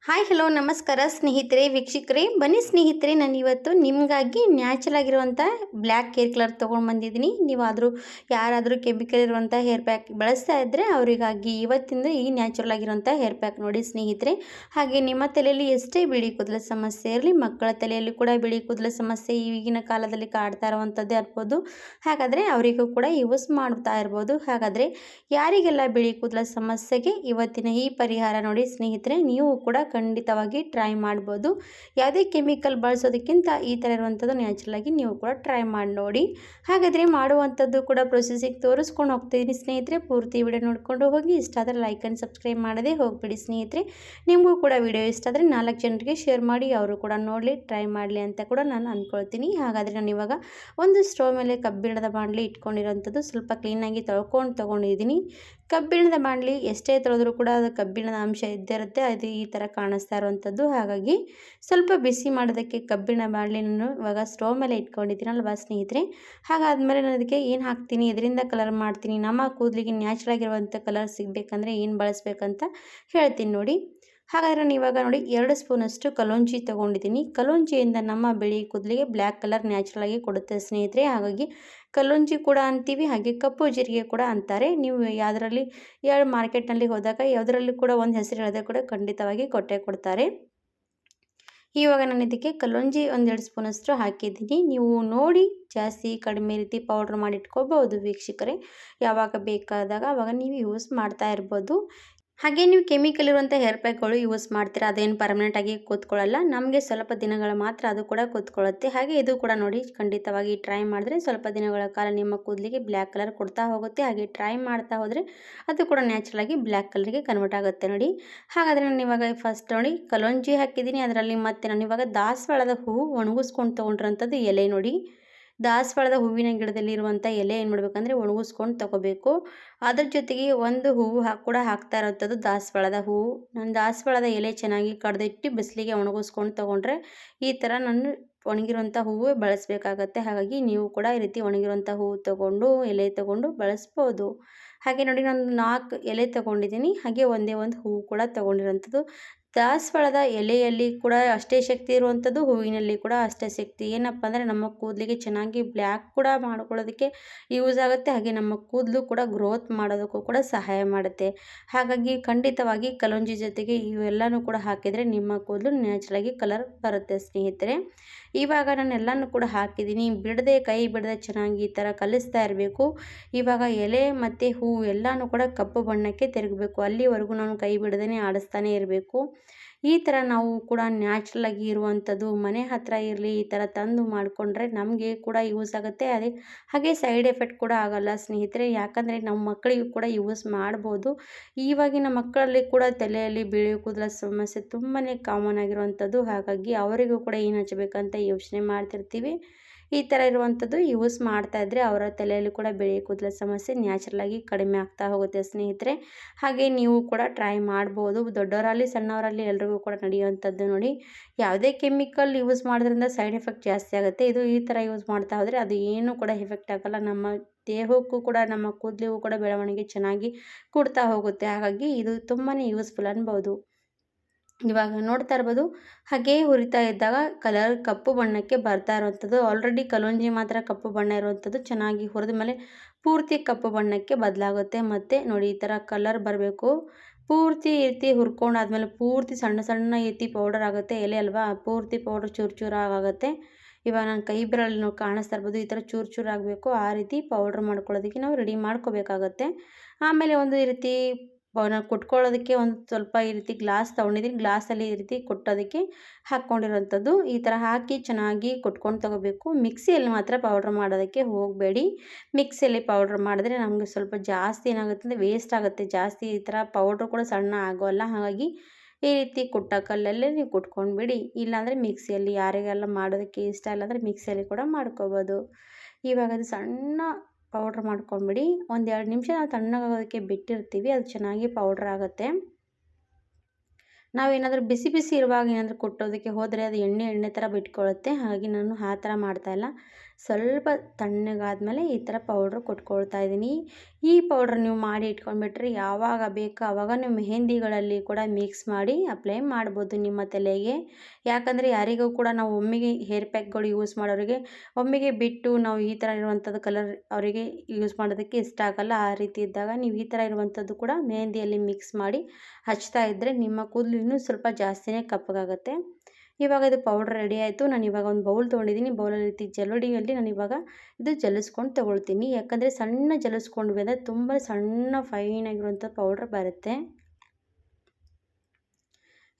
Hi hello ನಮಸ್ಕಾರ ಸ್ನೇಹಿತರೆ ವೀಕ್ಷಕರೇ ಬನ್ನಿ ಸ್ನೇಹಿತರೆ ನಾನು ಇವತ್ತು ನಿಮಗಾಗಿ ನ್ಯಾಚುರಲ್ ಆಗಿರುವಂಥ ಬ್ಲ್ಯಾಕ್ ಹೇರ್ ಕಲರ್ ತೊಗೊಂಡು ಬಂದಿದ್ದೀನಿ. ನೀವಾದರೂ ಯಾರಾದರೂ ಕೆಮಿಕಲ್ ಇರುವಂಥ ಹೇರ್ ಪ್ಯಾಕ್ ಬಳಸ್ತಾ ಇದ್ದರೆ ಅವರಿಗಾಗಿ ಇವತ್ತಿಂದ ಈ ನ್ಯಾಚುರಲ್ ಆಗಿರುವಂಥ ಹೇರ್ ಪ್ಯಾಕ್ ನೋಡಿ ಸ್ನೇಹಿತರೆ. ಹಾಗೆ ನಿಮ್ಮ ತಲೆಯಲ್ಲಿ ಎಷ್ಟೇ ಬಿಳಿ ಕೂದಲ ಸಮಸ್ಯೆ ಇರಲಿ, ಮಕ್ಕಳ ತಲೆಯಲ್ಲಿ ಕೂಡ ಬಿಳಿ ಕೂದಲ ಸಮಸ್ಯೆ ಈಗಿನ ಕಾಲದಲ್ಲಿ ಕಾಡ್ತಾ ಇರುವಂಥದ್ದೇ ಇರ್ಬೋದು. ಹಾಗಾದರೆ ಅವರಿಗೂ ಕೂಡ ಯೂಸ್ ಮಾಡ್ತಾ ಇರ್ಬೋದು. ಹಾಗಾದರೆ ಯಾರಿಗೆಲ್ಲ ಬಿಳಿ ಕೂದಲ ಸಮಸ್ಯೆಗೆ ಇವತ್ತಿನ ಈ ಪರಿಹಾರ ನೋಡಿ ಸ್ನೇಹಿತರೆ, ನೀವು ಕೂಡ ಖಂಡಿತವಾಗಿ ಟ್ರೈ ಮಾಡ್ಬೋದು. ಯಾವುದೇ ಕೆಮಿಕಲ್ ಬಳಸೋದಕ್ಕಿಂತ ಈ ಥರ ಇರುವಂಥದ್ದು ನ್ಯಾಚುರಲ್ ಆಗಿ ನೀವು ಕೂಡ ಟ್ರೈ ಮಾಡಿ ನೋಡಿ. ಹಾಗಾದರೆ ಮಾಡುವಂಥದ್ದು ಕೂಡ ಪ್ರೊಸೆಸಿಗೆ ತೋರಿಸ್ಕೊಂಡು ಹೋಗ್ತಿದ್ದೀನಿ ಸ್ನೇಹಿತರೆ. ಪೂರ್ತಿ ವಿಡಿಯೋ ನೋಡಿಕೊಂಡು ಹೋಗಿ. ಇಷ್ಟ ಆದರೆ ಲೈಕ್ ಆ್ಯಂಡ್ ಸಬ್ಸ್ಕ್ರೈಬ್ ಮಾಡದೆ ಹೋಗ್ಬಿಡಿ ಸ್ನೇಹಿತರೆ. ನಿಮಗೂ ಕೂಡ ವಿಡಿಯೋ ಇಷ್ಟ ಆದರೆ 4 ಜನರಿಗೆ ಶೇರ್ ಮಾಡಿ, ಅವರು ಕೂಡ ನೋಡಲಿ, ಟ್ರೈ ಮಾಡಲಿ ಅಂತ ಕೂಡ ನಾನು ಅಂದ್ಕೊಳ್ತೀನಿ. ಹಾಗಾದರೆ ನಾನು ಇವಾಗ ಒಂದು ಸ್ಟವ್ ಮೇಲೆ ಕಬ್ಬಿಣದ ಬಾಣಲಿ ಇಟ್ಕೊಂಡಿರೋಂಥದ್ದು ಸ್ವಲ್ಪ ಕ್ಲೀನಾಗಿ ತೊಗೊಂಡಿದ್ದೀನಿ. ಕಬ್ಬಿಣದ ಬಾಣಲಿ ಎಷ್ಟೇ ತೊಳೆದ್ರೂ ಕೂಡ ಅದು ಕಬ್ಬಿಣದ ಅಂಶ ಇದ್ದಿರುತ್ತೆ. ಅದು ಈ ಥರ ಕಾಣಿಸ್ತಾ ಇರುವಂಥದ್ದು. ಹಾಗಾಗಿ ಸ್ವಲ್ಪ ಬಿಸಿ ಮಾಡೋದಕ್ಕೆ ಕಬ್ಬಿಣ ಬಾಣಲಿ ನಾನು ಇವಾಗ ಸ್ಟವ್ ಮೇಲೆ ಇಟ್ಕೊಂಡಿದ್ದೀನಲ್ವಾ ಸ್ನೇಹಿತರೆ. ಹಾಗಾದ್ಮೇಲೆ ನಾನು ಅದಕ್ಕೆ ಏನು ಹಾಕ್ತೀನಿ, ಇದರಿಂದ ಕಲರ್ ಮಾಡ್ತೀನಿ, ನಮ್ಮ ಕೂದಲಿಗೆ ನ್ಯಾಚುರಲ್ ಆಗಿರುವಂಥ ಕಲರ್ ಸಿಗಬೇಕಂದ್ರೆ ಏನು ಬಳಸ್ಬೇಕಂತ ಹೇಳ್ತೀನಿ ನೋಡಿ. ಹಾಗಾದರೆ ನಾನು ಇವಾಗ ನೋಡಿ 2 ಸ್ಪೂನಷ್ಟು ಕಲೋಂಜಿ ತೊಗೊಂಡಿದ್ದೀನಿ. ಕಲೋಂಜಿಯಿಂದ ನಮ್ಮ ಬಿಳಿ ಕೂದಲಿಗೆ ಬ್ಲ್ಯಾಕ್ ಕಲರ್ ನ್ಯಾಚುರಲ್ ಆಗಿ ಕೊಡುತ್ತೆ ಸ್ನೇಹಿತರೆ. ಹಾಗಾಗಿ ಕಲೋಂಜಿ ಕೂಡ ಅಂತೀವಿ, ಹಾಗೆ ಕಪ್ಪು ಜೀರಿಗೆ ಕೂಡ ಅಂತಾರೆ. ನೀವು ಯಾವುದರಲ್ಲಿ ಮಾರ್ಕೆಟ್ನಲ್ಲಿ ಹೋದಾಗ ಯಾವುದರಲ್ಲಿ ಕೂಡ ಒಂದು ಹೆಸರು ಹೇಳಿದ್ರೆ ಕೂಡ ಖಂಡಿತವಾಗಿ ಕೊಡ್ತಾರೆ. ಇವಾಗ ನಾನು ಇದಕ್ಕೆ ಕಲೋಂಜಿ 1-2 ಸ್ಪೂನಷ್ಟು ಹಾಕಿದ್ದೀನಿ. ನೀವು ನೋಡಿ ಜಾಸ್ತಿ ಕಡಿಮೆ ರೀತಿ ಪೌಡ್ರ್ ಮಾಡಿ ಇಟ್ಕೋಬಹುದು ವೀಕ್ಷಕರೇ. ಯಾವಾಗ ಬೇಕಾದಾಗ ಆವಾಗ ನೀವು ಯೂಸ್ ಮಾಡ್ತಾ ಇರ್ಬೋದು. ಹಾಗೆ ನೀವು ಕೆಮಿಕಲ್ ಇರುವಂಥ ಹೇರ್ ಪ್ಯಾಕ್ಗಳು ಯೂಸ್ ಮಾಡ್ತೀರಾ, ಅದೇನು ಪರ್ಮನೆಂಟಾಗಿ ಕೂತ್ಕೊಳ್ಳಲ್ಲ, ನಮಗೆ ಸ್ವಲ್ಪ ದಿನಗಳ ಮಾತ್ರ ಅದು ಕೂಡ ಕೂತ್ಕೊಳ್ಳುತ್ತೆ. ಹಾಗೆ ಇದು ಕೂಡ ನೋಡಿ ಖಂಡಿತವಾಗಿ ಟ್ರೈ ಮಾಡಿದ್ರೆ ಸ್ವಲ್ಪ ದಿನಗಳ ಕಾಲ ನಿಮ್ಮ ಕೂದಲಿಗೆ ಬ್ಲ್ಯಾಕ್ ಕಲರ್ ಕೊಡ್ತಾ ಹೋಗುತ್ತೆ. ಹಾಗೆ ಟ್ರೈ ಮಾಡ್ತಾ ಹೋದರೆ ಅದು ಕೂಡ ನ್ಯಾಚುರಲ್ ಆಗಿ ಬ್ಲ್ಯಾಕ್ ಕಲರ್ಗೆ ಕನ್ವರ್ಟ್ ಆಗುತ್ತೆ ನೋಡಿ. ಹಾಗಾದರೆ ನಾನು ಇವಾಗ ಫಸ್ಟ್ ನೋಡಿ ಕಲೋಂಜಿ ಹಾಕಿದ್ದೀನಿ. ಅದರಲ್ಲಿ ಮತ್ತೆ ನಾನು ಇವಾಗ ದಾಸವಾಳದ ಹೂವು ಒಣಗಿಸ್ಕೊಂಡು ತೊಗೊಂಡಿರೋಂಥದ್ದು ಎಲೆ ನೋಡಿ. ದಾಸವಾಳದ ಹೂವಿನ ಗಿಡದಲ್ಲಿ ಇರುವಂಥ ಎಲೆ ಏನು ಮಾಡಬೇಕಂದ್ರೆ ಒಣಗಿಸ್ಕೊಂಡು ತೊಗೋಬೇಕು. ಅದ್ರ ಜೊತೆಗೆ ಒಂದು ಹೂವು ಕೂಡ ಹಾಕ್ತಾ ಇರೋಂಥದ್ದು ದಾಸವಾಳದ ಹೂವು. ನಾನು ದಾಸವಾಳದ ಎಲೆ ಚೆನ್ನಾಗಿ ಕಡ್ದಿಟ್ಟು ಬಿಸಿಲಿಗೆ ಒಣಗಿಸ್ಕೊಂಡು ತೊಗೊಂಡ್ರೆ ಈ ಥರ ನಾನು ಒಣಗಿರುವಂಥ ಹೂವು ಬಳಸಬೇಕಾಗತ್ತೆ. ಹಾಗಾಗಿ ನೀವು ಕೂಡ ಈ ರೀತಿ ಒಣಗಿರುವಂಥ ಹೂವು ತೊಗೊಂಡು ಎಲೆ ತೊಗೊಂಡು ಬಳಸ್ಬೋದು. ಹಾಗೆ ನೋಡಿ ನಾನು 4 ಎಲೆ ತೊಗೊಂಡಿದ್ದೀನಿ. ಹಾಗೆ ಒಂದೇ ಒಂದು ಹೂವು ಕೂಡ ತೊಗೊಂಡಿರೋಂಥದ್ದು. ದಾಸವಾಳದ ಎಲೆಯಲ್ಲಿ ಕೂಡ ಅಷ್ಟೇ ಶಕ್ತಿ ಇರುವಂಥದ್ದು, ಹೂವಿನಲ್ಲಿ ಕೂಡ ಅಷ್ಟೇ ಶಕ್ತಿ. ಏನಪ್ಪ ಅಂದರೆ ನಮ್ಮ ಕೂದಲಿಗೆ ಚೆನ್ನಾಗಿ ಬ್ಲ್ಯಾಕ್ ಕೂಡ ಮಾಡ್ಕೊಳ್ಳೋದಕ್ಕೆ ಯೂಸ್ ಆಗುತ್ತೆ. ಹಾಗೆ ನಮ್ಮ ಕೂದಲು ಕೂಡ ಗ್ರೋತ್ ಮಾಡೋದಕ್ಕೂ ಕೂಡ ಸಹಾಯ ಮಾಡುತ್ತೆ. ಹಾಗಾಗಿ ಖಂಡಿತವಾಗಿ ಕಲೋಂಜಿ ಜೊತೆಗೆ ಇವೆಲ್ಲನೂ ಕೂಡ ಹಾಕಿದರೆ ನಿಮ್ಮ ಕೂದಲು ನ್ಯಾಚುರಲಾಗಿ ಕಲರ್ ಬರುತ್ತೆ ಸ್ನೇಹಿತರೆ. ಇವಾಗ ನಾನು ಎಲ್ಲನೂ ಕೂಡ ಹಾಕಿದ್ದೀನಿ. ಕೈ ಬಿಡದೆ ಚೆನ್ನಾಗಿ ಈ ಥರ ಕಲಿಸ್ತಾ ಇರಬೇಕು. ಇವಾಗ ಎಲೆ ಮತ್ತು ಹೂವು ಎಲ್ಲನೂ ಕೂಡ ಕಪ್ಪು ಬಣ್ಣಕ್ಕೆ ತಿರುಗಬೇಕು. ಅಲ್ಲಿವರೆಗೂ ನಾನು ಕೈ ಬಿಡದೇ ಆಡಿಸ್ತಾನೆ ಇರಬೇಕು. ಈ ಥರ ನಾವು ಕೂಡ ನ್ಯಾಚುರಲ್ ಆಗಿ ಇರುವಂಥದ್ದು ಮನೆ ಹತ್ತಿರ ಇರಲಿ, ಈ ಥರ ತಂದು ಮಾಡಿಕೊಂಡ್ರೆ ನಮಗೆ ಕೂಡ ಯೂಸ್ ಆಗುತ್ತೆ. ಹಾಗೆ ಸೈಡ್ ಎಫೆಕ್ಟ್ ಕೂಡ ಆಗೋಲ್ಲ ಸ್ನೇಹಿತರೆ. ಯಾಕಂದರೆ ನಮ್ಮ ಮಕ್ಕಳಿಗೂ ಕೂಡ ಯೂಸ್ ಮಾಡ್ಬೋದು. ಇವಾಗಿನ ಮಕ್ಕಳಲ್ಲಿ ಕೂಡ ತಲೆಯಲ್ಲಿ ಬಿಳಿ ಕೂದಲ ಸಮಸ್ಯೆ ತುಂಬಾ ಕಾಮನ್ ಆಗಿರುವಂಥದ್ದು. ಹಾಗಾಗಿ ಅವರಿಗೂ ಕೂಡ ಏನು ಹಚ್ಚಬೇಕಂತ ಯೋಚನೆ ಮಾಡ್ತಿರ್ತೀವಿ. ಈ ಥರ ಇರುವಂಥದ್ದು ಯೂಸ್ ಮಾಡ್ತಾ ಇದ್ದರೆ ಅವರ ತಲೆಯಲ್ಲಿ ಕೂಡ ಬಿಳಿ ಕೂದಲ ಸಮಸ್ಯೆ ನ್ಯಾಚುರಲ್ ಆಗಿ ಕಡಿಮೆ ಆಗ್ತಾ ಹೋಗುತ್ತೆ ಸ್ನೇಹಿತರೆ. ಹಾಗೆ ನೀವು ಕೂಡ ಟ್ರೈ ಮಾಡ್ಬೋದು. ದೊಡ್ಡವರಲ್ಲಿ ಸಣ್ಣವರಲ್ಲಿ ಎಲ್ರಿಗೂ ಕೂಡ ನಡೆಯುವಂಥದ್ದು ನೋಡಿ. ಯಾವುದೇ ಕೆಮಿಕಲ್ ಯೂಸ್ ಮಾಡೋದ್ರಿಂದ ಸೈಡ್ ಎಫೆಕ್ಟ್ ಜಾಸ್ತಿ ಆಗುತ್ತೆ. ಇದು ಈ ಥರ ಯೂಸ್ ಮಾಡ್ತಾ ಹೋದರೆ ಅದು ಏನೂ ಕೂಡ ಎಫೆಕ್ಟ್ ಆಗಲ್ಲ. ನಮ್ಮ ದೇಹಕ್ಕೂ ಕೂಡ ನಮ್ಮ ಕೂದಲಿಗೂ ಕೂಡ ಬೆಳವಣಿಗೆ ಚೆನ್ನಾಗಿ ಕೊಡ್ತಾ ಹೋಗುತ್ತೆ. ಹಾಗಾಗಿ ಇದು ತುಂಬಾ ಯೂಸ್ಫುಲ್ ಅನ್ಬೋದು. ಇವಾಗ ನೋಡ್ತಾ ಇರ್ಬೋದು ಹಾಗೆ ಹುರಿತಾ ಇದ್ದಾಗ ಕಲರ್ ಕಪ್ಪು ಬಣ್ಣಕ್ಕೆ ಬರ್ತಾ ಇರುವಂಥದ್ದು. ಆಲ್ರೆಡಿ ಕಲೋಂಜಿ ಮಾತ್ರ ಕಪ್ಪು ಬಣ್ಣ ಇರುವಂಥದ್ದು. ಚೆನ್ನಾಗಿ ಹುರಿದ ಮೇಲೆ ಪೂರ್ತಿ ಕಪ್ಪು ಬಣ್ಣಕ್ಕೆ ಬದಲಾಗುತ್ತೆ. ಮತ್ತು ನೋಡಿ ಈ ಥರ ಕಲರ್ ಬರಬೇಕು. ಪೂರ್ತಿ ಈ ರೀತಿ ಹುರ್ಕೊಂಡಾದ್ಮೇಲೆ ಪೂರ್ತಿ ಸಣ್ಣ ಸಣ್ಣ ಈ ರೀತಿ ಪೌಡರ್ ಆಗುತ್ತೆ. ಎಲೆ ಅಲ್ವಾ, ಪೂರ್ತಿ ಪೌಡರ್ ಚೂರು ಚೂರು ಆಗುತ್ತೆ. ಇವಾಗ ನಾನು ಕೈ ಬೆರಳಲ್ಲಿ ನಾವು ಕಾಣಿಸ್ತಾ ಇರ್ಬೋದು, ಈ ಥರ ಚೂರು ಚೂರು ಆಗಬೇಕು. ಆ ರೀತಿ ಪೌಡ್ರ್ ಮಾಡ್ಕೊಳ್ಳೋದಕ್ಕೆ ನಾವು ರೆಡಿ ಮಾಡ್ಕೋಬೇಕಾಗತ್ತೆ. ಆಮೇಲೆ ಒಂದು ಈ ರೀತಿ ನಾವು ಕುಟ್ಕೊಳ್ಳೋದಕ್ಕೆ ಒಂದು ಸ್ವಲ್ಪ ಈ ರೀತಿ ಗ್ಲಾಸ್ ತೊಗೊಂಡಿದ್ದೀನಿ. ಗ್ಲಾಸಲ್ಲಿ ಈ ರೀತಿ ಕುಟ್ಟೋದಕ್ಕೆ ಹಾಕ್ಕೊಂಡಿರೋಂಥದ್ದು. ಈ ಥರ ಹಾಕಿ ಚೆನ್ನಾಗಿ ಕುಟ್ಕೊಂಡು ತೊಗೋಬೇಕು. ಮಿಕ್ಸಿಯಲ್ಲಿ ಮಾತ್ರ ಪೌಡ್ರ್ ಮಾಡೋದಕ್ಕೆ ಹೋಗಬೇಡಿ. ಮಿಕ್ಸಿಯಲ್ಲಿ ಪೌಡ್ರ್ ಮಾಡಿದ್ರೆ ನಮಗೆ ಸ್ವಲ್ಪ ಜಾಸ್ತಿ ಏನಾಗುತ್ತೆ ಅಂದರೆ ವೇಸ್ಟ್ ಆಗುತ್ತೆ ಜಾಸ್ತಿ. ಈ ಥರ ಪೌಡ್ರ್ ಕೂಡ ಸಣ್ಣ ಆಗೋಲ್ಲ. ಹಾಗಾಗಿ ಈ ರೀತಿ ಕಲ್ಲಲ್ಲೇ ನೀವು ಕುಟ್ಕೊಂಡ್ಬಿಡಿ. ಇಲ್ಲಾಂದರೆ ಮಿಕ್ಸಿಯಲ್ಲಿ ಯಾರಿಗೆಲ್ಲ ಮಾಡೋದಕ್ಕೆ ಇಷ್ಟ ಇಲ್ಲ ಅಂದರೆ ಮಿಕ್ಸಿಯಲ್ಲಿ ಕೂಡ ಮಾಡ್ಕೋಬೋದು. ಇವಾಗ ಅದು ಸಣ್ಣ ಪೌಡ್ರ್ ಮಾಡ್ಕೊಂಬಿಡಿ. 1-2 ನಿಮಿಷ ನಾವು ತಣ್ಣಗಾಗೋದಕ್ಕೆ ಬಿಟ್ಟಿರ್ತೀವಿ. ಅದು ಚೆನ್ನಾಗಿ ಪೌಡ್ರ್ ಆಗುತ್ತೆ. ನಾವೇನಾದರೂ ಬಿಸಿ ಬಿಸಿ ಇರುವಾಗ ಏನಾದರೂ ಕುಟ್ಟೋದಕ್ಕೆ ಹೋದರೆ ಅದು ಎಣ್ಣೆ ಥರ ಬಿಟ್ಕೊಳ್ಳುತ್ತೆ. ಹಾಗಾಗಿ ನಾನು ಆ ಥರ ಮಾಡ್ತಾಯಿಲ್ಲ. ಸ್ವಲ್ಪ ತಣ್ಣಗಾದ್ಮೇಲೆ ಈ ಥರ ಪೌಡ್ರ್ ಕೊಟ್ಕೊಳ್ತಾ ಇದ್ದೀನಿ. ಈ ಪೌಡ್ರ್ ನೀವು ಮಾಡಿ ಇಟ್ಕೊಂಡ್ಬಿಟ್ರೆ ಯಾವಾಗ ಬೇಕೋ ಆವಾಗ ನೀವು ಮೆಹಂದಿಗಳಲ್ಲಿ ಕೂಡ ಮಿಕ್ಸ್ ಮಾಡಿ ಅಪ್ಲೈ ಮಾಡ್ಬೋದು ನಿಮ್ಮ ತಲೆಗೆ. ಯಾಕಂದರೆ ಯಾರಿಗೂ ಕೂಡ ನಾವು ಒಮ್ಮೆಗೆ ಹೇರ್ ಪ್ಯಾಕ್ಗಳು ಯೂಸ್ ಮಾಡೋರಿಗೆ ಒಮ್ಮೆಗೆ ಬಿಟ್ಟು ನಾವು ಈ ಥರ ಇರುವಂಥದ್ದು ಕಲರ್ ಅವರಿಗೆ ಯೂಸ್ ಮಾಡೋದಕ್ಕೆ ಇಷ್ಟ ಆಗಲ್ಲ. ಆ ರೀತಿ ಇದ್ದಾಗ ನೀವು ಈ ಥರ ಇರುವಂಥದ್ದು ಕೂಡ ಮೆಹಂದಿಯಲ್ಲಿ ಮಿಕ್ಸ್ ಮಾಡಿ ಹಚ್ತಾ ಇದ್ದರೆ ನಿಮ್ಮ ಕೂದಲು ಇನ್ನೂ ಸ್ವಲ್ಪ ಜಾಸ್ತಿನೇ ಕಪ್ಪಗಾಗುತ್ತೆ. ಇವಾಗ ಇದು ಪೌಡ್ರ್ ರೆಡಿ ಆಯಿತು. ನಾನು ಇವಾಗ ಒಂದು ಬೌಲ್ ತೊಗೊಂಡಿದ್ದೀನಿ. ಬೌಲಲ್ಲಿ ರೀತಿ ಜಲ್ಲಡಿಯಲ್ಲಿ ನಾನು ಇವಾಗ ಇದು ಜಲಿಸ್ಕೊಂಡು ತೊಗೊಳ್ತೀನಿ. ಯಾಕಂದರೆ ಸಣ್ಣ ಜಲಿಸ್ಕೊಂಡ್ವಿ ಅಂದರೆ ತುಂಬ ಸಣ್ಣ ಫೈನಾಗಿರುವಂಥ ಪೌಡ್ರ್ ಬರುತ್ತೆ.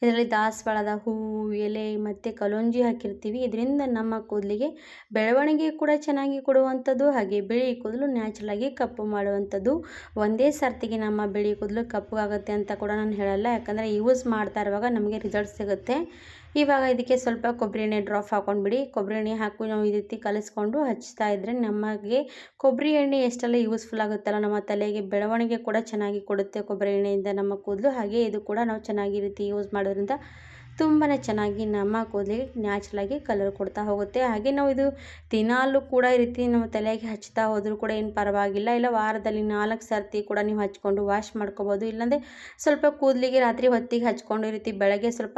ಇದರಲ್ಲಿ ದಾಸವಾಳದ ಹೂವು, ಎಲೆ ಮತ್ತು ಕಲೋಂಜಿ ಹಾಕಿರ್ತೀವಿ. ಇದರಿಂದ ನಮ್ಮ ಕೂದಲಿಗೆ ಬೆಳವಣಿಗೆ ಕೂಡ ಚೆನ್ನಾಗಿ ಕೊಡುವಂಥದ್ದು, ಹಾಗೆ ಬಿಳಿ ಕೂದಲು ನ್ಯಾಚುರಲಾಗಿ ಕಪ್ಪು ಮಾಡುವಂಥದ್ದು. ಒಂದೇ ಸರ್ತಿಗೆ ನಮ್ಮ ಬಿಳಿ ಕೂದಲು ಕಪ್ಪಗಾಗುತ್ತೆ ಅಂತ ಕೂಡ ನಾನು ಹೇಳಲ್ಲ, ಯಾಕಂದರೆ ಯೂಸ್ ಮಾಡ್ತಾ ಇರುವಾಗ ನಮಗೆ ರಿಸಲ್ಟ್ ಸಿಗುತ್ತೆ. ಇವಾಗ ಇದಕ್ಕೆ ಸ್ವಲ್ಪ ಕೊಬ್ಬರಿ ಎಣ್ಣೆ ಡ್ರಾಪ್ ಹಾಕ್ಕೊಂಡ್ಬಿಡಿ. ಕೊಬ್ಬರಿ ಎಣ್ಣೆ ಹಾಕಿ ನಾವು ಈ ರೀತಿ ಕಲಿಸ್ಕೊಂಡು ಹಚ್ತಾ ಇದ್ದರೆ ನಮಗೆ ಕೊಬ್ಬರಿ ಎಣ್ಣೆ ಎಷ್ಟೆಲ್ಲ ಯೂಸ್ಫುಲ್ ಆಗುತ್ತಲ್ಲ, ನಮ್ಮ ತಲೆಗೆ ಬೆಳವಣಿಗೆ ಕೂಡ ಚೆನ್ನಾಗಿ ಕೊಡುತ್ತೆ ಕೊಬ್ಬರಿ ಎಣ್ಣೆಯಿಂದ ನಮ್ಮ ಕೂದಲು. ಹಾಗೆ ಇದು ಕೂಡ ನಾವು ಚೆನ್ನಾಗಿ ರೀತಿ ಯೂಸ್ ಮಾಡೋದ್ರಿಂದ ತುಂಬಾ ಚೆನ್ನಾಗಿ ನಮ್ಮ ಕೂದಲಿಗೆ ನ್ಯಾಚುರಲಾಗಿ ಕಲರ್ ಕೊಡ್ತಾ ಹೋಗುತ್ತೆ. ಹಾಗೆ ನಾವು ಇದು ದಿನಾಲೂ ಕೂಡ ಈ ರೀತಿ ನಮ್ಮ ತಲೆಗೆ ಹಚ್ತಾ ಹೋದರೂ ಕೂಡ ಏನು ಪರವಾಗಿಲ್ಲ. ಇಲ್ಲ ವಾರದಲ್ಲಿ 4 ಸರ್ತಿ ಕೂಡ ನೀವು ಹಚ್ಕೊಂಡು ವಾಶ್ ಮಾಡ್ಕೋಬೋದು. ಇಲ್ಲಾಂದರೆ ಸ್ವಲ್ಪ ಕೂದಲಿಗೆ ರಾತ್ರಿ ಹೊತ್ತಿಗೆ ಹಚ್ಕೊಂಡು ಈ ರೀತಿ ಬೆಳಗ್ಗೆ ಸ್ವಲ್ಪ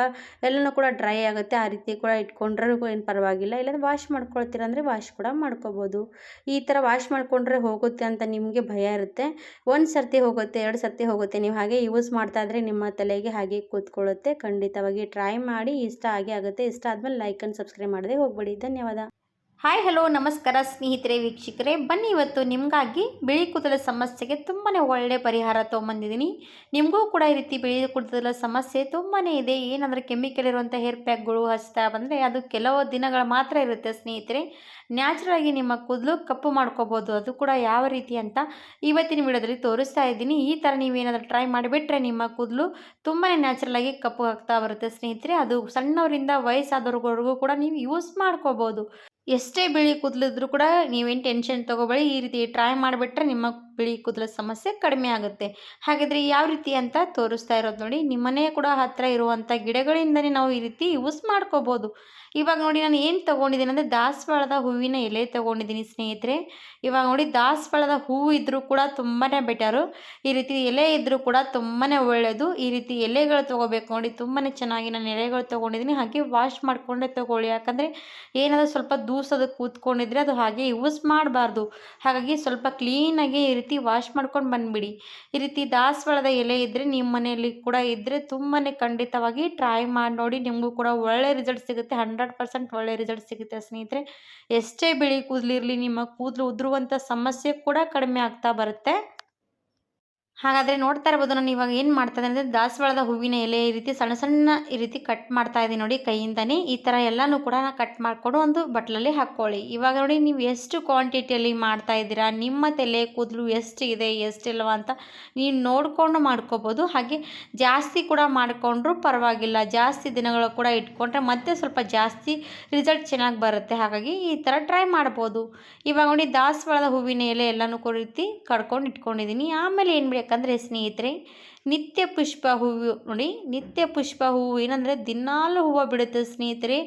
ಎಲ್ಲನೂ ಕೂಡ ಡ್ರೈ ಆಗುತ್ತೆ, ಆ ರೀತಿ ಕೂಡ ಇಟ್ಕೊಂಡ್ರೂ ಏನು ಪರವಾಗಿಲ್ಲ. ಇಲ್ಲಾಂದರೆ ವಾಶ್ ಮಾಡ್ಕೊಳ್ತೀರಂದರೆ ವಾಶ್ ಕೂಡ ಮಾಡ್ಕೋಬೋದು. ಈ ಥರ ವಾಶ್ ಮಾಡಿಕೊಂಡ್ರೆ ಹೋಗುತ್ತೆ ಅಂತ ನಿಮಗೆ ಭಯ ಇರುತ್ತೆ. 1 ಸರ್ತಿ ಹೋಗುತ್ತೆ, 2 ಸರ್ತಿ ಹೋಗುತ್ತೆ. ನೀವು ಹಾಗೆ ಯೂಸ್ ಮಾಡ್ತಾ ಇದ್ದರೆ ನಿಮ್ಮ ತಲೆಗೆ ಹಾಗೆ ಕೂತ್ಕೊಳ್ಳುತ್ತೆ. ಖಂಡಿತವಾಗಿ ಟ್ರೈ ಮಾಡಿ. ಇಷ್ಟ ಆಗೇ ಆಗುತ್ತೆ. ಇಷ್ಟ ಆದಮೇಲೆ ಲೈಕ್ ಆ್ಯಂಡ್ ಸಬ್ಸ್ಕ್ರೈಬ್ ಮಾಡದೆ ಹೋಗಬೇಡಿ. ಧನ್ಯವಾದ. ಹಾಯ್ ಹಲೋ ನಮಸ್ಕಾರ ಸ್ನೇಹಿತರೆ, ವೀಕ್ಷಕರೇ, ಬನ್ನಿ ಇವತ್ತು ನಿಮಗಾಗಿ ಬಿಳಿ ಕೂದಲ ಸಮಸ್ಯೆಗೆ ತುಂಬಾ ಒಳ್ಳೆ ಪರಿಹಾರ ತೊಗೊಂಬಂದಿದ್ದೀನಿ. ನಿಮಗೂ ಕೂಡ ಈ ರೀತಿ ಬಿಳಿ ಕೂದಲ ಸಮಸ್ಯೆ ತುಂಬಾ ಇದೆ. ಏನಂದರೆ ಕೆಮಿಕಲ್ ಇರುವಂಥ ಹೇರ್ ಪ್ಯಾಕ್ಗಳು ಹಚ್ತಾ ಬಂದರೆ ಅದು ಕೆಲವು ದಿನಗಳು ಮಾತ್ರ ಇರುತ್ತೆ ಸ್ನೇಹಿತರೆ. ನ್ಯಾಚುರಲಾಗಿ ನಿಮ್ಮ ಕೂದಲು ಕಪ್ಪು ಮಾಡ್ಕೋಬೋದು. ಅದು ಕೂಡ ಯಾವ ರೀತಿ ಅಂತ ಇವತ್ತಿನ ವಿಡಿಯೋದಲ್ಲಿ ತೋರಿಸ್ತಾ ಇದ್ದೀನಿ. ಈ ಥರ ನೀವೇನಾದರೂ ಟ್ರೈ ಮಾಡಿಬಿಟ್ರೆ ನಿಮ್ಮ ಕೂದಲು ತುಂಬಾ ನ್ಯಾಚುರಲಾಗಿ ಕಪ್ಪು ಆಗ್ತಾ ಬರುತ್ತೆ ಸ್ನೇಹಿತರೆ. ಅದು ಸಣ್ಣವರಿಂದ ವಯಸ್ಸಾದವ್ರಿಗೂ ಕೂಡ ನೀವು ಯೂಸ್ ಮಾಡ್ಕೋಬೋದು. ಎಷ್ಟೇ ಬಿಳಿ ಕೂದಲಿದ್ರೂ ಕೂಡ ನೀವೇನು ಟೆನ್ಷನ್ ತೊಗೋಬೇಡಿ. ಈ ರೀತಿ ಟ್ರೈ ಮಾಡಿಬಿಟ್ರೆ ನಿಮ್ಮ ಬಿಳಿ ಕೂದಲ ಸಮಸ್ಯೆ ಕಡಿಮೆ ಆಗುತ್ತೆ. ಹಾಗಾದರೆ ಯಾವ ರೀತಿ ಅಂತ ತೋರಿಸ್ತಾ ಇರೋದು ನೋಡಿ. ನಿಮ್ಮನೆ ಕೂಡ ಹತ್ತಿರ ಇರುವಂಥ ಗಿಡಗಳಿಂದನೇ ನಾವು ಈ ರೀತಿ ಯೂಸ್ ಮಾಡ್ಕೋಬೋದು. ಇವಾಗ ನೋಡಿ ನಾನು ಏನು ತೊಗೊಂಡಿದ್ದೀನಿ ಅಂದರೆ ದಾಸವಾಳದ ಹೂವಿನ ಎಲೆ ತೊಗೊಂಡಿದ್ದೀನಿ ಸ್ನೇಹಿತರೆ. ಇವಾಗ ನೋಡಿ ದಾಸವಾಳದ ಹೂವು ಇದ್ದರೂ ಕೂಡ ತುಂಬಾ ಬೆಟರು. ಈ ರೀತಿ ಎಲೆ ಇದ್ದರೂ ಕೂಡ ತುಂಬಾ ಒಳ್ಳೆಯದು. ಈ ರೀತಿ ಎಲೆಗಳು ತೊಗೋಬೇಕು ನೋಡಿ. ತುಂಬಾ ಚೆನ್ನಾಗಿ ನಾನು ಎಲೆಗಳು ತೊಗೊಂಡಿದ್ದೀನಿ. ಹಾಗೆ ವಾಶ್ ಮಾಡಿಕೊಂಡೇ ತೊಗೊಳ್ಳಿ. ಯಾಕಂದರೆ ಏನಾದರೂ ಸ್ವಲ್ಪ ದೂಸೋದು ಕೂತ್ಕೊಂಡಿದ್ರೆ ಅದು ಹಾಗೆ ಯೂಸ್ ಮಾಡಬಾರ್ದು. ಹಾಗಾಗಿ ಸ್ವಲ್ಪ ಕ್ಲೀನಾಗಿ ಈ ರೀತಿ ವಾಶ್ ಮಾಡ್ಕೊಂಡು ಬಂದುಬಿಡಿ. ಈ ರೀತಿ ದಾಸವಾಳದ ಎಲೆ ಇದ್ದರೆ ನಿಮ್ಮ ಮನೆಯಲ್ಲಿ ಕೂಡ ಇದ್ದರೆ ತುಂಬಾ ಖಂಡಿತವಾಗಿ ಟ್ರೈ ಮಾಡಿ ನೋಡಿ. ನಿಮಗೂ ಕೂಡ ಒಳ್ಳೆ ರಿಸಲ್ಟ್ ಸಿಗುತ್ತೆ. 100% ಒಳ್ಳೆ ರಿಸಲ್ಟ್ ಸಿಗುತ್ತೆ ಸ್ನೇಹಿತರೆ. ಎಷ್ಟೇ ಬಿಳಿ ಕೂದಲಿರಲಿ ನಿಮ್ಮ ಕೂದಲು ಉದುರುವಂಥ ಸಮಸ್ಯೆ ಕೂಡ ಕಡಿಮೆ ಆಗ್ತಾ ಬರುತ್ತೆ. ಹಾಗಾದರೆ ನೋಡ್ತಾ ಇರ್ಬೋದು ನಾನು ಇವಾಗ ಏನು ಮಾಡ್ತಾ ಇದ್ದೀನಿ ಅಂದರೆ ದಾಸವಾಳದ ಹೂವಿನ ಎಲೆ ಈ ರೀತಿ ಸಣ್ಣ ಸಣ್ಣ ಈ ರೀತಿ ಕಟ್ ಮಾಡ್ತಾ ಇದ್ದೀನಿ ನೋಡಿ ಕೈಯಿಂದನೇ. ಈ ಥರ ಎಲ್ಲನೂ ಕೂಡ ಕಟ್ ಮಾಡಿಕೊಂಡು ಒಂದು ಬಟ್ಲಲ್ಲಿ ಹಾಕ್ಕೊಳ್ಳಿ. ಇವಾಗ ನೋಡಿ ನೀವು ಎಷ್ಟು ಕ್ವಾಂಟಿಟಿಯಲ್ಲಿ ಮಾಡ್ತಾ ಇದ್ದೀರಾ, ನಿಮ್ಮ ತಲೆ ಕೂದಲು ಎಷ್ಟು ಇದೆ ಎಷ್ಟಿಲ್ವ ಅಂತ ನೀವು ನೋಡಿಕೊಂಡು ಮಾಡ್ಕೋಬೋದು. ಹಾಗೆ ಜಾಸ್ತಿ ಕೂಡ ಮಾಡಿಕೊಂಡ್ರೂ ಪರವಾಗಿಲ್ಲ. ಜಾಸ್ತಿ ದಿನಗಳು ಕೂಡ ಇಟ್ಕೊಂಡ್ರೆ ಮತ್ತೆ ಸ್ವಲ್ಪ ಜಾಸ್ತಿ ರಿಸಲ್ಟ್ ಚೆನ್ನಾಗಿ ಬರುತ್ತೆ. ಹಾಗಾಗಿ ಈ ಥರ ಟ್ರೈ ಮಾಡ್ಬೋದು. ಇವಾಗ ನೋಡಿ ದಾಸವಾಳದ ಹೂವಿನ ಎಲೆ ಎಲ್ಲನೂ ಕೂಡ ರೀತಿ ಕಡ್ಕೊಂಡು ಇಟ್ಕೊಂಡಿದ್ದೀನಿ. ಆಮೇಲೆ ಏನು ಬೇಕಂದರೆ ಸ್ನೇಹಿತರೆ, ನಿತ್ಯ ಪುಷ್ಪ ಹೂವು ನೋಡಿ. ನಿತ್ಯ ಪುಷ್ಪ ಹೂವು ಏನಂದರೆ ದಿನಾಲೂ ಹೂವು ಬಿಡುತ್ತೆ ಸ್ನೇಹಿತರೆ.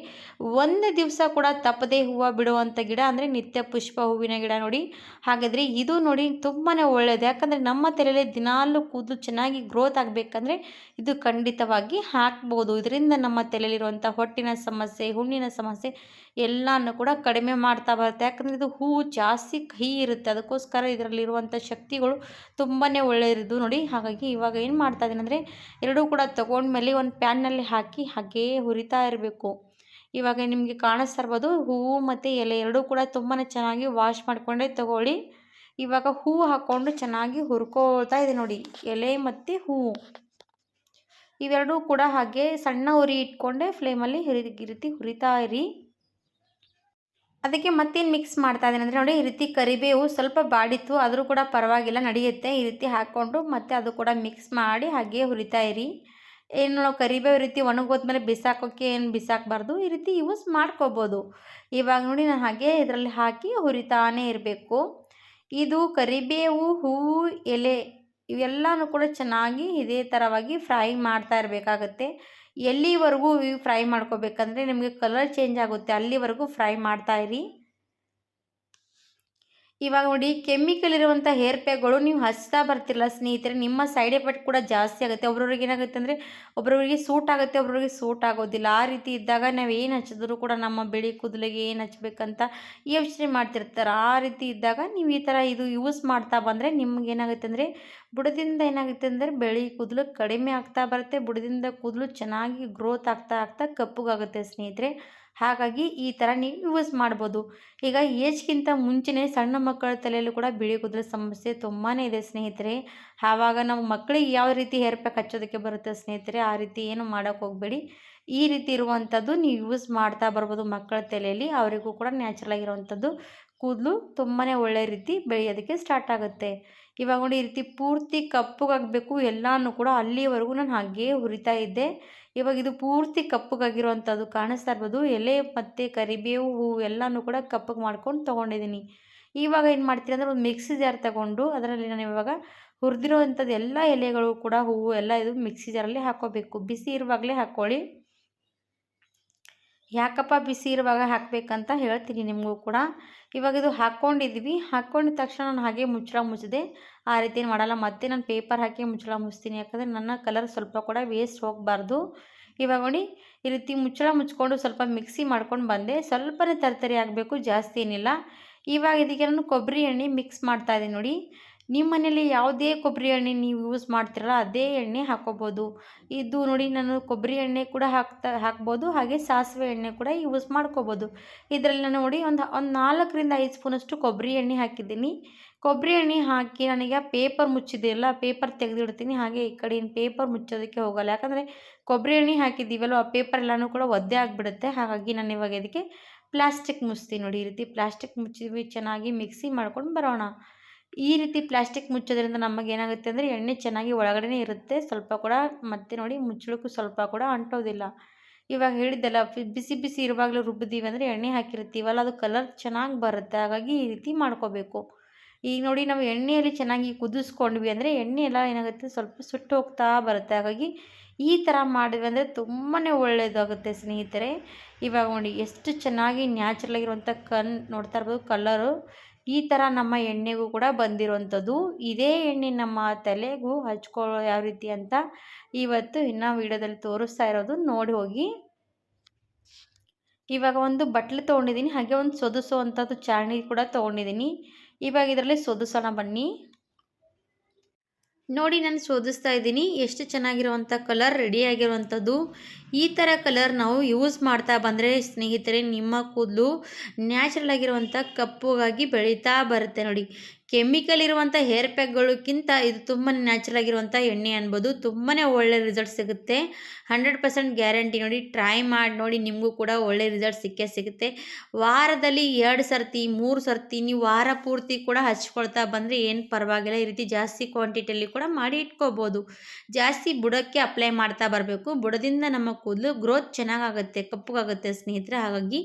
ಒಂದು ದಿವಸ ಕೂಡ ತಪ್ಪದೇ ಹೂವು ಬಿಡುವಂಥ ಗಿಡ ಅಂದರೆ ನಿತ್ಯ ಪುಷ್ಪ ಹೂವಿನ ಗಿಡ ನೋಡಿ. ಹಾಗಾದರೆ ಇದು ನೋಡಿ ತುಂಬಾ ಒಳ್ಳೆಯದು. ಯಾಕಂದರೆ ನಮ್ಮ ತಲೆಯಲ್ಲಿ ದಿನಾಲೂ ಕೂದಲು ಚೆನ್ನಾಗಿ ಗ್ರೋತ್ ಆಗಬೇಕಂದ್ರೆ ಇದು ಖಂಡಿತವಾಗಿ ಹಾಕ್ಬೋದು. ಇದರಿಂದ ನಮ್ಮ ತಲೆಯಲ್ಲಿರುವಂಥ ಹೊಟ್ಟಿನ ಸಮಸ್ಯೆ, ಹುಣ್ಣಿನ ಸಮಸ್ಯೆ ಎಲ್ಲನೂ ಕೂಡ ಕಡಿಮೆ ಮಾಡ್ತಾ ಬರುತ್ತೆ. ಯಾಕಂದರೆ ಇದು ಹೂವು ಜಾಸ್ತಿ ಕಹಿ ಇರುತ್ತೆ. ಅದಕ್ಕೋಸ್ಕರ ಇದರಲ್ಲಿರುವಂಥ ಶಕ್ತಿಗಳು ತುಂಬಾ ಒಳ್ಳೆಯದು ನೋಡಿ. ಹಾಗಾಗಿ ಇವಾಗ ಏನು ಮಾಡ್ತಾ ಇದ್ದೀನಿ ಅಂದರೆ ಎರಡೂ ಕೂಡ ತೊಗೊಂಡ್ಮೇಲೆ ಒಂದು ಪ್ಯಾನ್ನಲ್ಲಿ ಹಾಕಿ ಹಾಗೇ ಹುರಿತಾ ಇರಬೇಕು. ಇವಾಗ ನಿಮಗೆ ಕಾಣಿಸ್ತಾ ಇರ್ಬೋದು ಹೂವು ಮತ್ತು ಎಲೆ ಎರಡೂ ಕೂಡ ತುಂಬಾ ಚೆನ್ನಾಗಿ ವಾಶ್ ಮಾಡಿಕೊಂಡೇ ತೊಗೊಳ್ಳಿ. ಇವಾಗ ಹೂವು ಹಾಕ್ಕೊಂಡು ಚೆನ್ನಾಗಿ ಹುರ್ಕೊಳ್ತಾ ಇದೆ ನೋಡಿ. ಎಲೆ ಮತ್ತು ಹೂವು ಇವೆರಡೂ ಕೂಡ ಹಾಗೆ ಸಣ್ಣ ಉರಿ ಇಟ್ಕೊಂಡೆ ಫ್ಲೇಮಲ್ಲಿ ಈ ರೀತಿ ಹುರಿತಾ ಇರಿ. ಅದಕ್ಕೆ ಮತ್ತೇನು ಮಿಕ್ಸ್ ಮಾಡ್ತಾ ಇದ್ದೀನಿ ಅಂದರೆ ನೋಡಿ, ಈ ರೀತಿ ಕರಿಬೇವು ಸ್ವಲ್ಪ ಬಾಡಿತ್ತು ಆದರೂ ಕೂಡ ಪರವಾಗಿಲ್ಲ ನಡೆಯುತ್ತೆ. ಈ ರೀತಿ ಹಾಕ್ಕೊಂಡು ಮತ್ತೆ ಅದು ಕೂಡ ಮಿಕ್ಸ್ ಮಾಡಿ ಹಾಗೆ ಹುರಿತಾ ಇರಿ. ಏನು ನಾವು ಕರಿಬೇವು ರೀತಿ ಒಣಗೋದ್ಮೇಲೆ ಬಿಸಾಕೋಕ್ಕೆ ಏನು ಬಿಸಾಕಬಾರ್ದು. ಈ ರೀತಿ ಯೂಸ್ ಮಾಡ್ಕೋಬೋದು. ಇವಾಗ ನೋಡಿ ನಾನು ಹಾಗೆ ಇದರಲ್ಲಿ ಹಾಕಿ ಹುರಿತಾನೇ ಇರಬೇಕು. ಇದು ಕರಿಬೇವು, ಹೂವು, ಎಲೆ ಇವೆಲ್ಲನೂ ಕೂಡ ಚೆನ್ನಾಗಿ ಇದೇ ಥರವಾಗಿ ಫ್ರೈ ಮಾಡ್ತಾ ಇರಬೇಕಾಗತ್ತೆ. ಎಲ್ಲಿವರೆಗೂ ಫ್ರೈ ಮಾಡ್ಕೋಬೇಕಂದ್ರೆ ನಿಮಗೆ ಕಲರ್ ಚೇಂಜ್ ಆಗುತ್ತೆ ಅಲ್ಲಿವರೆಗೂ ಫ್ರೈ ಮಾಡ್ತಾ ಇರಿ. ಇವಾಗ ನೋಡಿ ಕೆಮಿಕಲ್ ಇರುವಂಥ ಹೇರ್ ಪ್ಯಾಕ್ಗಳು ನೀವು ಹಚ್ತಾ ಬರ್ತಿರಲ್ಲ ಸ್ನೇಹಿತರೆ, ನಿಮ್ಮ ಸೈಡ್ ಎಫೆಕ್ಟ್ ಕೂಡ ಜಾಸ್ತಿ ಆಗುತ್ತೆ. ಒಬ್ರೊಬ್ರಿಗೆ ಏನಾಗುತ್ತೆ ಅಂದರೆ ಒಬ್ರೊಬ್ರಿಗೆ ಸೂಟ್ ಆಗುತ್ತೆ, ಒಬ್ರೊಬ್ರಿಗೆ ಸೂಟ್ ಆಗೋದಿಲ್ಲ. ಆ ರೀತಿ ಇದ್ದಾಗ ನಾವು ಏನು ಹಚ್ಚಿದ್ರು ಕೂಡ ನಮ್ಮ ಬಿಳಿ ಕೂದಲಿಗೆ ಏನು ಹಚ್ಬೇಕಂತ ಯೋಚನೆ ಮಾಡ್ತಿರ್ತಾರೆ. ಆ ರೀತಿ ಇದ್ದಾಗ ನೀವು ಈ ಥರ ಇದು ಯೂಸ್ ಮಾಡ್ತಾ ಬಂದರೆ ನಿಮ್ಗೆ ಏನಾಗುತ್ತೆ ಅಂದರೆ ಬುಡದಿಂದ ಏನಾಗುತ್ತೆ ಅಂದರೆ ಬಿಳಿ ಕೂದಲು ಕಡಿಮೆ ಆಗ್ತಾ ಬರುತ್ತೆ. ಬುಡದಿಂದ ಕೂದಲು ಚೆನ್ನಾಗಿ ಗ್ರೋತ್ ಆಗ್ತಾ ಆಗ್ತಾ ಕಪ್ಪಗಾಗುತ್ತೆ ಸ್ನೇಹಿತರೆ. ಹಾಗಾಗಿ ಈ ಥರ ನೀವು ಯೂಸ್ ಮಾಡ್ಬೋದು. ಈಗ ಏಜ್ಗಿಂತ ಮುಂಚೆನೇ ಸಣ್ಣ ಮಕ್ಕಳ ತಲೆಯಲ್ಲೂ ಕೂಡ ಬಿಳಿ ಕೂದಲು ಸಮಸ್ಯೆ ತುಂಬಾ ಇದೆ ಸ್ನೇಹಿತರೆ. ಆವಾಗ ನಾವು ಮಕ್ಕಳಿಗೆ ಯಾವ ರೀತಿ ಹೇರ್ ಪ್ಯಾಕ್ ಹಚ್ಚೋದಕ್ಕೆ ಬರುತ್ತೆ ಸ್ನೇಹಿತರೆ, ಆ ರೀತಿ ಏನು ಮಾಡೋಕ್ಕೆ ಹೋಗಬೇಡಿ. ಈ ರೀತಿ ಇರುವಂಥದ್ದು ನೀವು ಯೂಸ್ ಮಾಡ್ತಾ ಬರ್ಬೋದು ಮಕ್ಕಳ ತಲೆಯಲ್ಲಿ. ಅವರಿಗೂ ಕೂಡ ನ್ಯಾಚುರಲ್ ಆಗಿರುವಂಥದ್ದು ಕೂದಲು ತುಂಬಾ ಒಳ್ಳೆ ರೀತಿ ಬೆಳೆಯೋದಕ್ಕೆ ಸ್ಟಾರ್ಟ್ ಆಗುತ್ತೆ. ಇವಾಗ ನೋಡಿ ಈ ರೀತಿ ಪೂರ್ತಿ ಕಪ್ಪಗಾಗಬೇಕು ಎಲ್ಲನೂ ಕೂಡ, ಅಲ್ಲಿವರೆಗೂ ನಾನು ಹಾಗೇ ಹುರಿತಾ ಇದ್ದೆ. ಇವಾಗ ಇದು ಪೂರ್ತಿ ಕಪ್ಪಗಾಗಿರುವಂಥದ್ದು ಕಾಣಿಸ್ತಾ ಇರ್ಬೋದು. ಎಲೆ ಮತ್ತು ಕರಿಬೇವು ಹೂವು ಎಲ್ಲನೂ ಕೂಡ ಕಪ್ಪಗೆ ಮಾಡ್ಕೊಂಡು ತೊಗೊಂಡಿದ್ದೀನಿ. ಇವಾಗ ಏನು ಮಾಡ್ತೀನಿ ಅಂದರೆ ಒಂದು ಮಿಕ್ಸಿ ಜಾರ್ ತಗೊಂಡು ಅದರಲ್ಲಿ ನಾನು ಇವಾಗ ಹುರಿದಿರುವಂಥದ್ದು ಎಲ್ಲ ಎಲೆಗಳು ಕೂಡ ಹೂವು ಎಲ್ಲ ಇದು ಮಿಕ್ಸಿ ಜಾರಲ್ಲಿ ಹಾಕ್ಕೋಬೇಕು. ಬಿಸಿ ಇರುವಾಗಲೇ ಹಾಕ್ಕೊಳ್ಳಿ. ಯಾಕಪ್ಪ ಬಿಸಿ ಇರುವಾಗ ಹಾಕಬೇಕಂತ ಹೇಳ್ತೀನಿ ನಿಮಗೂ ಕೂಡ. ಇವಾಗ ಇದು ಹಾಕ್ಕೊಂಡಿದ್ವಿ. ಹಾಕ್ಕೊಂಡಿದ ತಕ್ಷಣ ನಾನು ಹಾಗೆ ಮುಚ್ಚಳ ಮುಚ್ಚಿದೆ. ಆ ರೀತಿ ಏನು ಮಾಡಲ್ಲ, ಮತ್ತೆ ನಾನು ಪೇಪರ್ ಹಾಕಿ ಮುಚ್ಚಳ ಮುಚ್ತೀನಿ. ಯಾಕಂದರೆ ನನ್ನ ಕಲರ್ ಸ್ವಲ್ಪ ಕೂಡ ವೇಸ್ಟ್ ಹೋಗಬಾರ್ದು. ಇವಾಗ ನೋಡಿ ಈ ರೀತಿ ಮುಚ್ಚಳ ಮುಚ್ಕೊಂಡು ಸ್ವಲ್ಪ ಮಿಕ್ಸಿ ಮಾಡ್ಕೊಂಡು ಬಂದೆ. ಸ್ವಲ್ಪನೇ ತರ್ತರಿ ಆಗಬೇಕು, ಜಾಸ್ತಿ ಏನಿಲ್ಲ. ಇವಾಗ ಇದಕ್ಕೆ ನಾನು ಕೊಬ್ಬರಿ ಎಣ್ಣೆ ಮಿಕ್ಸ್ ಮಾಡ್ತಾಯಿದ್ದೀನಿ ನೋಡಿ. ನಿಮ್ಮ ಮನೇಲಿ ಯಾವುದೇ ಕೊಬ್ಬರಿ ಎಣ್ಣೆ ನೀವು ಯೂಸ್ ಮಾಡ್ತಿರಲ್ಲ ಅದೇ ಎಣ್ಣೆ ಹಾಕ್ಕೋಬೋದು. ಇದು ನೋಡಿ ನಾನು ಕೊಬ್ಬರಿ ಎಣ್ಣೆ ಕೂಡ ಹಾಕ್ಬೋದು, ಹಾಗೆ ಸಾಸಿವೆ ಎಣ್ಣೆ ಕೂಡ ಯೂಸ್ ಮಾಡ್ಕೋಬೋದು. ಇದರಲ್ಲಿ ನಾನು ನೋಡಿ ಒಂದು 4ರಿಂದ 5 ಸ್ಪೂನಷ್ಟು ಕೊಬ್ಬರಿ ಎಣ್ಣೆ ಹಾಕಿದ್ದೀನಿ. ಕೊಬ್ಬರಿ ಎಣ್ಣೆ ಹಾಕಿ ನನಗೆ ಪೇಪರ್ ಮುಚ್ಚಿದೆಯಲ್ಲ, ಪೇಪರ್ ತೆಗೆದಿಡ್ತೀನಿ. ಹಾಗೆ ಈ ಕಡೆ ಪೇಪರ್ ಮುಚ್ಚೋದಕ್ಕೆ ಹೋಗಲ್ಲ, ಯಾಕಂದರೆ ಕೊಬ್ಬರಿ ಎಣ್ಣೆ ಹಾಕಿದ್ದೀವಲ್ಲ ಆ ಪೇಪರ್ ಎಲ್ಲನೂ ಕೂಡ ಒದ್ದೆ ಆಗಿಬಿಡುತ್ತೆ. ಹಾಗಾಗಿ ನಾನು ಇವಾಗ ಇದಕ್ಕೆ ಪ್ಲಾಸ್ಟಿಕ್ ಮುಚ್ತೀನಿ ನೋಡಿ. ಈ ರೀತಿ ಪ್ಲಾಸ್ಟಿಕ್ ಮುಚ್ಚಿದ್ವಿ, ಚೆನ್ನಾಗಿ ಮಿಕ್ಸಿ ಮಾಡ್ಕೊಂಡು ಬರೋಣ. ಈ ರೀತಿ ಪ್ಲಾಸ್ಟಿಕ್ ಮುಚ್ಚೋದ್ರಿಂದ ನಮಗೇನಾಗುತ್ತೆ ಅಂದರೆ ಎಣ್ಣೆ ಚೆನ್ನಾಗಿ ಒಳಗಡೆ ಇರುತ್ತೆ, ಸ್ವಲ್ಪ ಕೂಡ ಮತ್ತೆ ನೋಡಿ ಮುಚ್ಚಳಕ್ಕೂ ಸ್ವಲ್ಪ ಕೂಡ ಅಂಟೋದಿಲ್ಲ. ಇವಾಗ ಹೇಳಿದ್ದೆಲ್ಲ ಬಿಸಿ ಬಿಸಿ ಇರುವಾಗಲೂ ರುಬ್ಬಿದ್ದೀವಿ ಅಂದರೆ ಎಣ್ಣೆ ಹಾಕಿರ್ತೀವಲ್ಲ ಅದು ಕಲರ್ ಚೆನ್ನಾಗಿ ಬರುತ್ತೆ. ಹಾಗಾಗಿ ಈ ರೀತಿ ಮಾಡ್ಕೋಬೇಕು. ಈಗ ನೋಡಿ ನಾವು ಎಣ್ಣೆಯಲ್ಲಿ ಚೆನ್ನಾಗಿ ಕುದಿಸ್ಕೊಂಡ್ವಿ ಅಂದರೆ ಎಣ್ಣೆ ಎಲ್ಲ ಏನಾಗುತ್ತೆ ಸ್ವಲ್ಪ ಸುಟ್ಟು ಹೋಗ್ತಾ ಬರುತ್ತೆ. ಹಾಗಾಗಿ ಈ ಥರ ಮಾಡಿದ್ವಿ ಅಂದರೆ ತುಂಬಾ ಒಳ್ಳೆಯದಾಗುತ್ತೆ ಸ್ನೇಹಿತರೆ. ಇವಾಗ ನೋಡಿ ಎಷ್ಟು ಚೆನ್ನಾಗಿ ನ್ಯಾಚುರಲ್ ಆಗಿರುವಂಥ ನೋಡ್ತಾ ಇರ್ಬೋದು ಕಲರು. ಈ ಥರ ನಮ್ಮ ಎಣ್ಣೆಗೂ ಕೂಡ ಬಂದಿರುವಂಥದ್ದು. ಇದೇ ಎಣ್ಣೆ ನಮ್ಮ ತಲೆಗೂ ಹಚ್ಕೊಳ್ಳೋ ಯಾವ ರೀತಿ ಅಂತ ಇವತ್ತು ಇನ್ನೂ ವೀಡಿಯೋದಲ್ಲಿ ತೋರಿಸ್ತಾ ಇರೋದು, ನೋಡಿ ಹೋಗಿ. ಇವಾಗ ಒಂದು ಬಟ್ಲು ತೊಗೊಂಡಿದ್ದೀನಿ, ಹಾಗೆ ಒಂದು ಸೋದಿಸುವಂಥದ್ದು ಚಾಣಿ ಕೂಡ ತೊಗೊಂಡಿದ್ದೀನಿ. ಇವಾಗ ಇದರಲ್ಲಿ ಸೋದಿಸೋಣ ಬನ್ನಿ. ನೋಡಿ ನಾನು ಶೋಧಿಸ್ತಾ ಇದ್ದೀನಿ, ಎಷ್ಟು ಚೆನ್ನಾಗಿರುವಂಥ ಕಲರ್ ರೆಡಿಯಾಗಿರುವಂಥದ್ದು. ಈ ಥರ ಕಲರ್ ನಾವು ಯೂಸ್ ಮಾಡ್ತಾ ಬಂದರೆ ಸ್ನೇಹಿತರೆ ನಿಮ್ಮ ಕೂದಲು ನ್ಯಾಚುರಲ್ ಆಗಿರುವಂಥ ಕಪ್ಪುಗಾಗಿ ಬೆಳೀತಾ ಬರುತ್ತೆ ನೋಡಿ. ಕೆಮಿಕಲ್ ಇರುವಂಥ ಹೇರ್ ಪ್ಯಾಕ್ಗಳಕ್ಕಿಂತ ಇದು ತುಂಬಾ ನ್ಯಾಚುರಲ್ ಆಗಿರುವಂಥ ಎಣ್ಣೆ ಅನ್ಬೋದು. ತುಂಬಾ ಒಳ್ಳೆ ರಿಸಲ್ಟ್ ಸಿಗುತ್ತೆ, 100% ಗ್ಯಾರಂಟಿ. ನೋಡಿ ಟ್ರೈ ಮಾಡಿ ನೋಡಿ, ನಿಮಗೂ ಕೂಡ ಒಳ್ಳೆ ರಿಸಲ್ಟ್ ಸಿಕ್ಕೇ ಸಿಗುತ್ತೆ. ವಾರದಲ್ಲಿ 2 ಸರ್ತಿ 3 ಸರ್ತಿ ನೀವು ವಾರ ಪೂರ್ತಿ ಕೂಡ ಹಚ್ಕೊಳ್ತಾ ಬಂದರೆ ಏನು ಪರವಾಗಿಲ್ಲ. ಈ ರೀತಿ ಜಾಸ್ತಿ ಕ್ವಾಂಟಿಟಿಯಲ್ಲಿ ಕೂಡ ಮಾಡಿ ಇಟ್ಕೋಬೋದು. ಜಾಸ್ತಿ ಬುಡಕ್ಕೆ ಅಪ್ಲೈ ಮಾಡ್ತಾ ಬರಬೇಕು. ಬುಡದಿಂದ ನಮ್ಮ ಕೂದಲು ಗ್ರೋತ್ ಚೆನ್ನಾಗಾಗುತ್ತೆ, ಕಪ್ಪಗಾಗುತ್ತೆ ಸ್ನೇಹಿತರೆ. ಹಾಗಾಗಿ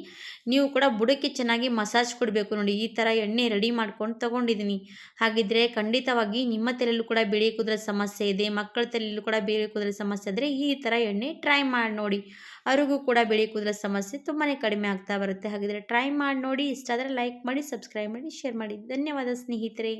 ನೀವು ಕೂಡ ಬುಡಕ್ಕೆ ಚೆನ್ನಾಗಿ ಮಸಾಜ್ ಕೊಡಬೇಕು ನೋಡಿ. ಈ ಥರ ಎಣ್ಣೆ ರೆಡಿ ಮಾಡ್ಕೊಂಡು ತೊಗೊಂಡಿದ್ದೀನಿ. ಹಾಗಿದ್ರೆ ಖಂಡಿತವಾಗಿ ನಿಮ್ಮ ತಲೆಯಲ್ಲೂ ಕೂಡ ಬಿಳಿ ಕೂದಲ ಸಮಸ್ಯೆ ಇದೆ, ಮಕ್ಕಳ ತಲೆಯಲ್ಲೂ ಕೂಡ ಬಿಳಿ ಕೂದಲ ಸಮಸ್ಯೆ ಇದ್ದರೆ ಈ ಥರ ಎಣ್ಣೆ ಟ್ರೈ ಮಾಡಿ ನೋಡಿ. ಅವ್ರಿಗೂ ಕೂಡ ಬಿಳಿ ಕೂದಲ ಸಮಸ್ಯೆ ತುಂಬಾ ಕಡಿಮೆ ಆಗ್ತಾ ಬರುತ್ತೆ. ಹಾಗಿದ್ರೆ ಟ್ರೈ ಮಾಡಿ ನೋಡಿ. ಇಷ್ಟ ಆದರೆ ಲೈಕ್ ಮಾಡಿ, ಸಬ್ಸ್ಕ್ರೈಬ್ ಮಾಡಿ, ಶೇರ್ ಮಾಡಿ. ಧನ್ಯವಾದ ಸ್ನೇಹಿತರೆ.